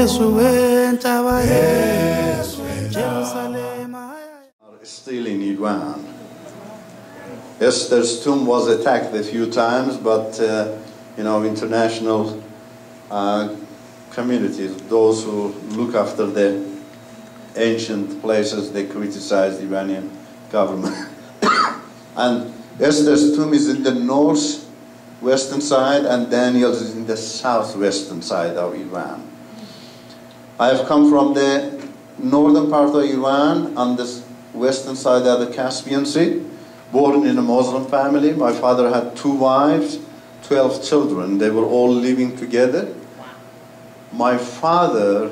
Still in Iran. Esther's tomb was attacked a few times, but international communities, those who look after the ancient places, they criticize the Iranian government. And Esther's tomb is in the northwestern side, and Daniel's is in the southwestern side of Iran. I have come from the northern part of Iran, on the western side of the Caspian Sea, born in a Muslim family. My father had 2 wives, 12 children. They were all living together. My father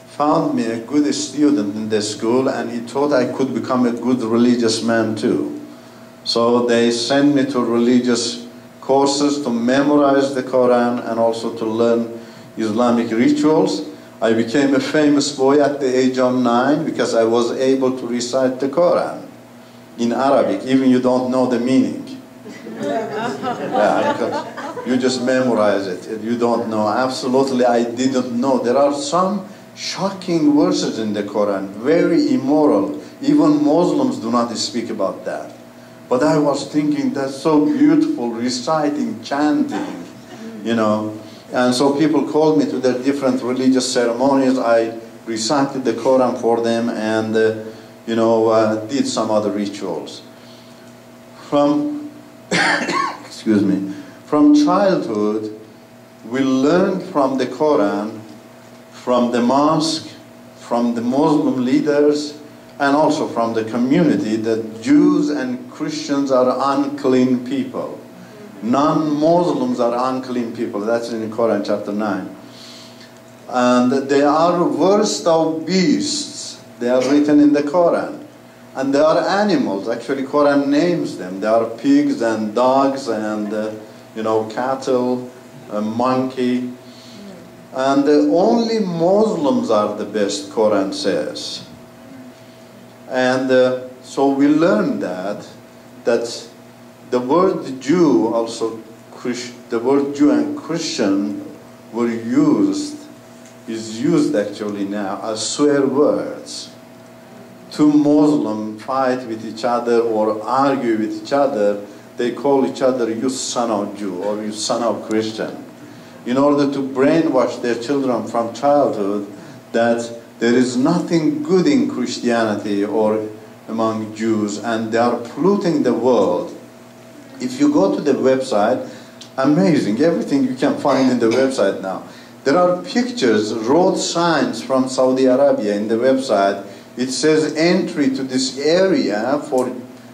found me a good student in the school, and he thought I could become a good religious man too. So they sent me to religious courses to memorize the Quran and also to learn Islamic rituals. I became a famous boy at the age of 9 because I was able to recite the Quran in Arabic, even you don't know the meaning. You just memorize it. You don't know. Absolutely, I didn't know. There are some shocking verses in the Quran, very immoral. Even Muslims do not speak about that. But I was thinking, that's so beautiful, reciting, chanting, And so people called me to their different religious ceremonies. I recited the Quran for them and, did some other rituals. From, excuse me, from childhood, we learned from the Quran, from the mosque, from the Muslim leaders, and also from the community that Jews and Christians are unclean people. Non-Muslims are unclean people. That's in Quran chapter 9. And they are worst of beasts. They are written in the Quran. And they are animals. Actually, Quran names them. They are pigs and dogs and, cattle, a monkey. And only Muslims are the best, Quran says. And so we learned that the word Jew also, the word Jew and Christian is used actually now as swear words. 2 Muslims fight with each other or argue with each other, they call each other, you son of Jew or you son of Christian, in order to brainwash their children from childhood that there is nothing good in Christianity or among Jews, and they are polluting the world. If you go to the website, amazing, everything you can find in the website now. There are pictures, road signs from Saudi Arabia in the website. It says entry to this area for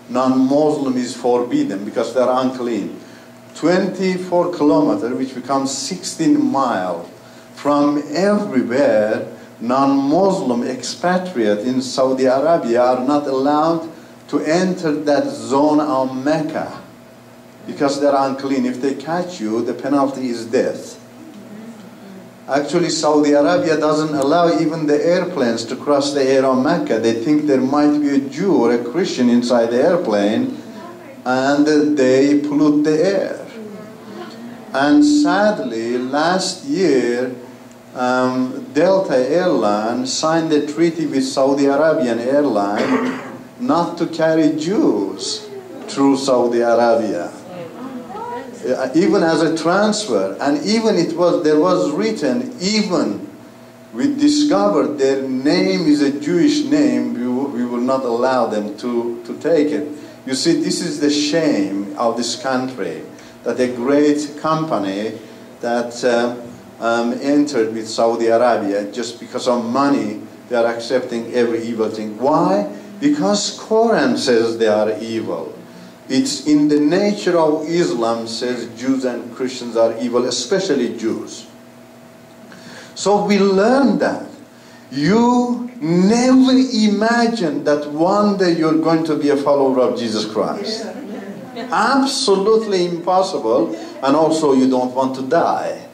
non-Muslim is forbidden because they are unclean. 24 kilometers, which becomes 16 miles, from everywhere, non-Muslim expatriates in Saudi Arabia are not allowed to enter that zone of Mecca because they're unclean. If they catch you, the penalty is death. Actually, Saudi Arabia doesn't allow even the airplanes to cross the air of Mecca. They think there might be a Jew or a Christian inside the airplane, and they pollute the air. And sadly, last year, Delta Airlines signed a treaty with Saudi Arabian Airlines not to carry Jews through Saudi Arabia, even as a transfer. And even there was written, even we discovered their name is a Jewish name, we will not allow them to take it. You see, this is the shame of this country, that a great company that entered with Saudi Arabia, just because of money, they are accepting every evil thing. Why? Because Quran says they are evil. It's in the nature of Islam says Jews and Christians are evil, especially Jews. So we learned that. You never imagine that one day you're going to be a follower of Jesus Christ. Absolutely impossible. And also you don't want to die,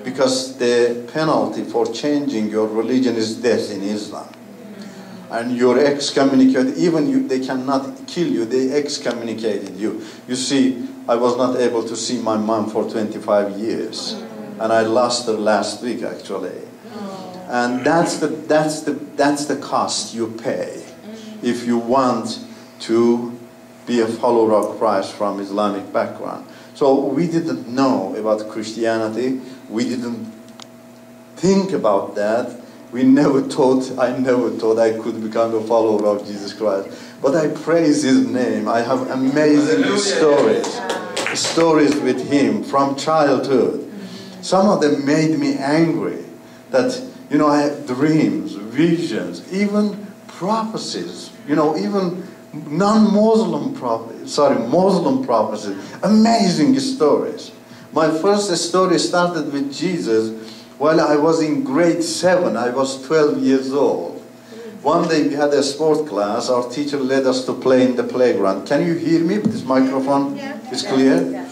because the penalty for changing your religion is death in Islam. And you're excommunicated. Even they cannot kill you, they excommunicated you. You see, I was not able to see my mom for 25 years. And I lost her last week, actually. And that's the cost you pay if you want to be a follower of Christ from Islamic background. So we didn't know about Christianity. We didn't think about that. I never thought I could become a follower of Jesus Christ. But I praise His name. I have amazing stories with Him from childhood. Some of them made me angry. That, you know, I have dreams, visions, even prophecies, you know, even Muslim prophecies, amazing stories. My first story started with Jesus while I was in grade 7. I was 12 years old. One day we had a sport class. Our teacher led us to play in the playground. Can you hear me? This microphone is clear? Yeah.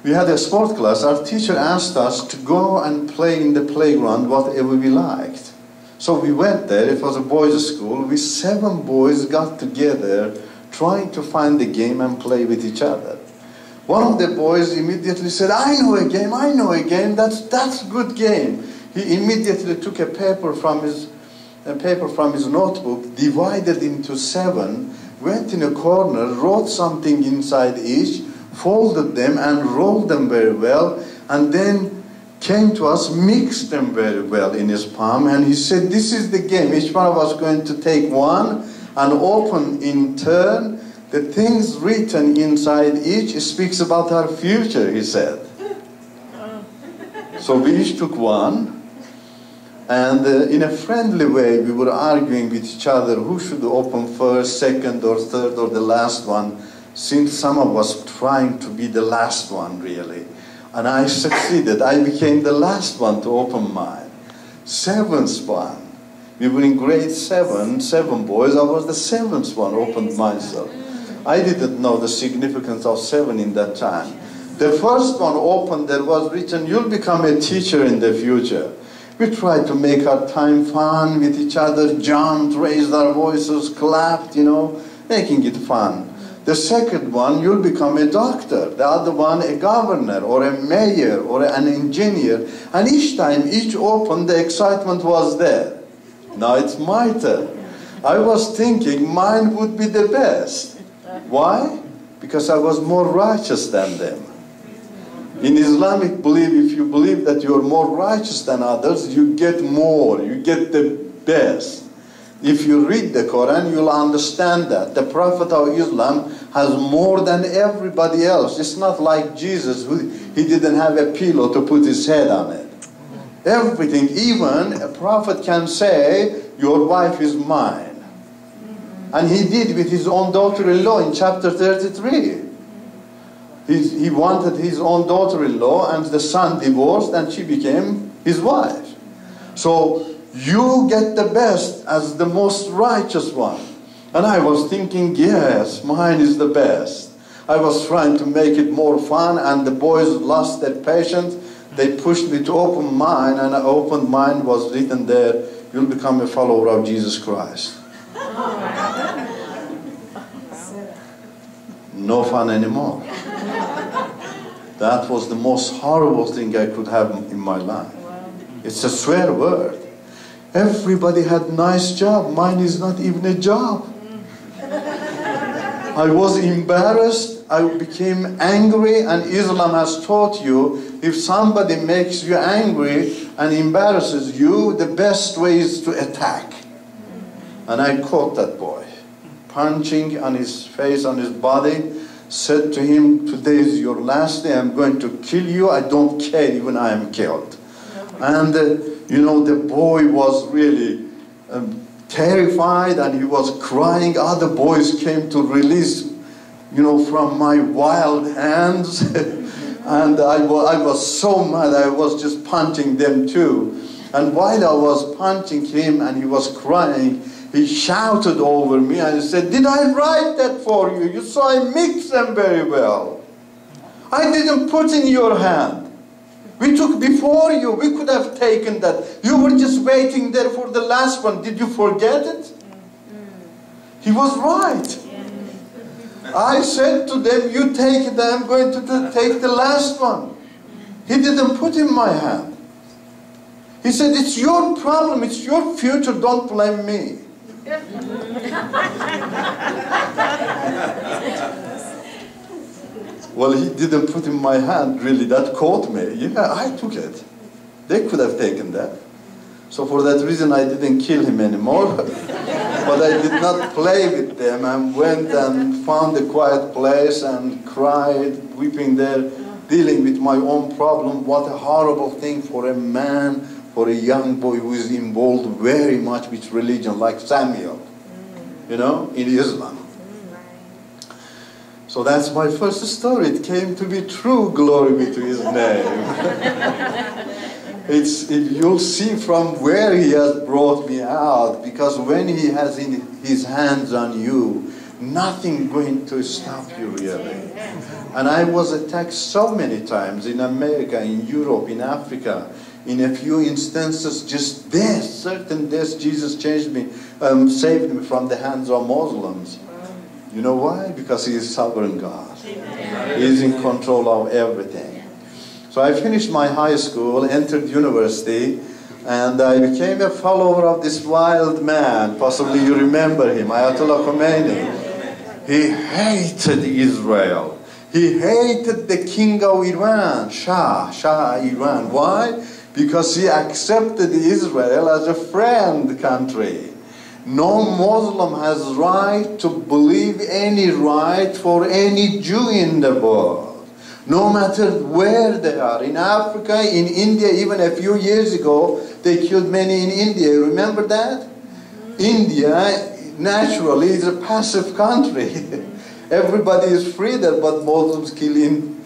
We had a sport class. Our teacher asked us to go and play in the playground whatever we liked. So we went there. It was a boys' school. We 7 boys got together trying to find the game and play with each other. One of the boys immediately said, I know a game, that's a good game. He immediately took a paper from his notebook, divided into 7, went in a corner, wrote something inside each, folded them and rolled them very well, and then came to us, mixed them very well in his palm, and he said, this is the game. Each one of us is going to take one and open in turn. The things written inside each speaks about our future, he said. So we each took one, and in a friendly way we were arguing with each other who should open first, second or third or the last one, since some of us trying to be the last one really. And I succeeded. I became the last one to open mine. 7th one. We were in grade 7 boys. I was the 7th one, opened myself. I didn't know the significance of 7 in that time. The first one opened, there was written, you'll become a teacher in the future. We tried to make our time fun with each other, jumped, raised our voices, clapped, you know, making it fun. The second one, you'll become a doctor. The other one, a governor or a mayor or an engineer. And each time, each opened, the excitement was there. Now it's my turn. I was thinking mine would be the best. Why? Because I was more righteous than them. In Islamic belief, if you believe that you're more righteous than others, you get more, you get the best. If you read the Quran, you'll understand that. The Prophet of Islam has more than everybody else. It's not like Jesus, he didn't have a pillow to put his head on it. Everything, even a prophet can say, your wife is mine. And he did with his own daughter-in-law in chapter 33. He wanted his own daughter-in-law, and the son divorced, and she became his wife. So you get the best as the most righteous one. And I was thinking, yes, mine is the best. I was trying to make it more fun, and the boys lost their patience. They pushed me to open mine, and I opened mine, was written there, you'll become a follower of Jesus Christ. No fun anymore. That was the most horrible thing I could have in my life. It's a swear word. Everybody had nice job. Mine is not even a job. I was embarrassed. I became angry, and Islam has taught you, if somebody makes you angry and embarrasses you, the best way is to attack. And I caught that boy, punching on his face, on his body, said to him, today is your last day, I'm going to kill you, I don't care even I am killed. And you know, the boy was really terrified, and he was crying. Other boys came to release, you know, from my wild hands. And I was so mad, I was just punching them too. And while I was punching him and he was crying, he shouted over me and said, did I write that for you? You saw I mixed them very well. I didn't put in your hand. We took before you. We could have taken that. You were just waiting there for the last one. Did you forget it? He was right. I said to them, you take it, I'm going to take the last one. He didn't put in my hand. He said, it's your problem, it's your future, don't blame me. Well, he didn't put in my hand, really, that caught me. Yeah, I took it. They could have taken that. So for that reason, I didn't kill him anymore. But I did not play with them and went and found a quiet place and cried, weeping there, dealing with my own problem. What a horrible thing for a man, for a young boy who is involved very much with religion, like Samuel, you know, in Islam. So that's my first story. It came to be true, glory be to his name. You'll see from where he has brought me out, because when he has in his hands on you, nothing going to stop you really. And I was attacked so many times in America, in Europe, in Africa. In a few instances, just death, certain deaths, Jesus changed me, saved me from the hands of Muslims. You know why? Because he is sovereign God. He is in control of everything. So I finished my high school, entered university, and I became a follower of this wild man. Possibly you remember him, Ayatollah Khomeini. He hated Israel. He hated the king of Iran, Shah Iran. Why? Because he accepted Israel as a friend country. No Muslim has right to believe any right for any Jew in the world. No matter where they are, in Africa, in India, even a few years ago, they killed many in India. Remember that? India, naturally, is a passive country. Everybody is free there, but Muslims killing,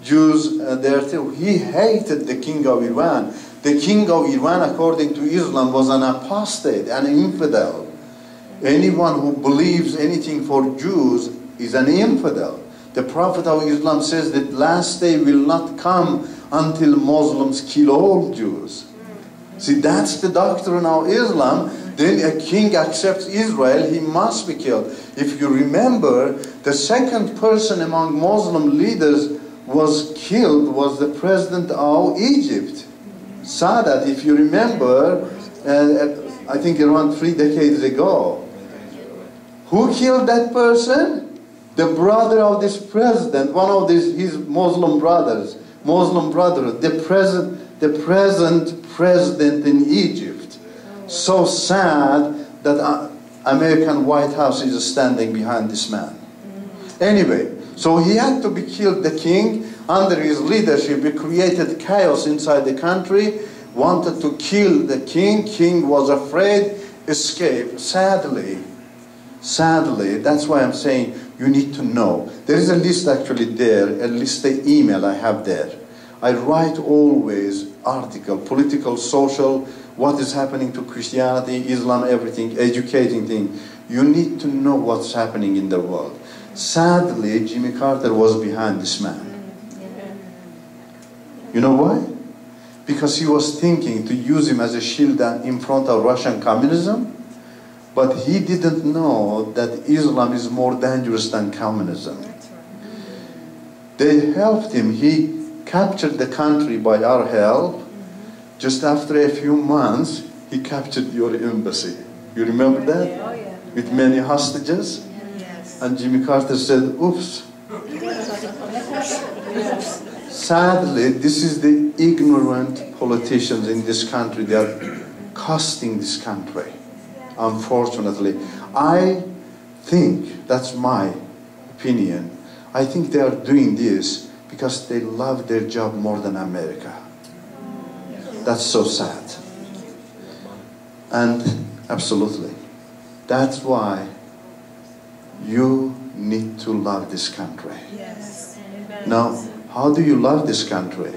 Jews there too. He hated the king of Iran. The king of Iran, according to Islam, was an apostate, an infidel. Anyone who believes anything for Jews is an infidel. The Prophet of Islam says that last day will not come until Muslims kill all Jews. See, that's the doctrine of Islam. Then a king accepts Israel, he must be killed. If you remember, the second person among Muslim leaders was killed was the president of Egypt. Sadat, if you remember, I think around 3 decades ago. Who killed that person? The brother of this president, one of his Muslim brothers, Muslim brotherhood, the present president in Egypt. So sad that American White House is standing behind this man. Anyway, so he had to be killed, the king. Under his leadership, he created chaos inside the country, wanted to kill the king. King was afraid, escaped. Sadly, that's why I'm saying you need to know. There is a list actually there, a list of email I have there. I write always article, political, social, what is happening to Christianity, Islam, everything, educating thing. You need to know what's happening in the world. Sadly, Jimmy Carter was behind this man. You know why? Because he was thinking to use him as a shield in front of Russian communism. But he didn't know that Islam is more dangerous than communism. They helped him. He captured the country by our help. Just after a few months, he captured your embassy. You remember that? Oh, yeah. With many hostages? Yes. And Jimmy Carter said, oops. Sadly, this is the ignorant politicians in this country. They are costing this country. Unfortunately, I think, that's my opinion, I think they are doing this because they love their job more than America. That's so sad. And absolutely, that's why you need to love this country. Yes. Now, how do you love this country?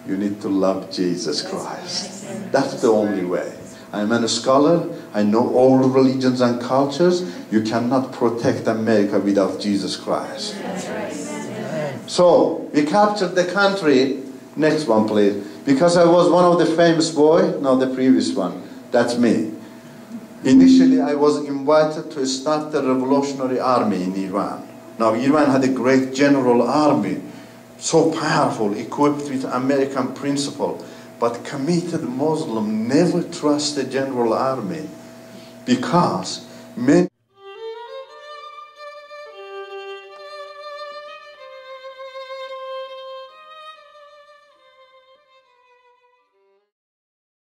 You need to love Jesus Christ. That's the only way. I'm a scholar. I know all religions and cultures. You cannot protect America without Jesus Christ. So, we captured the country. Next one, please. Because I was one of the famous boys. No, the previous one. That's me. Initially, I was invited to start the revolutionary army in Iran. Now, Iran had a great general army. So powerful, equipped with American principle. But committed Muslim never trust the general army, because many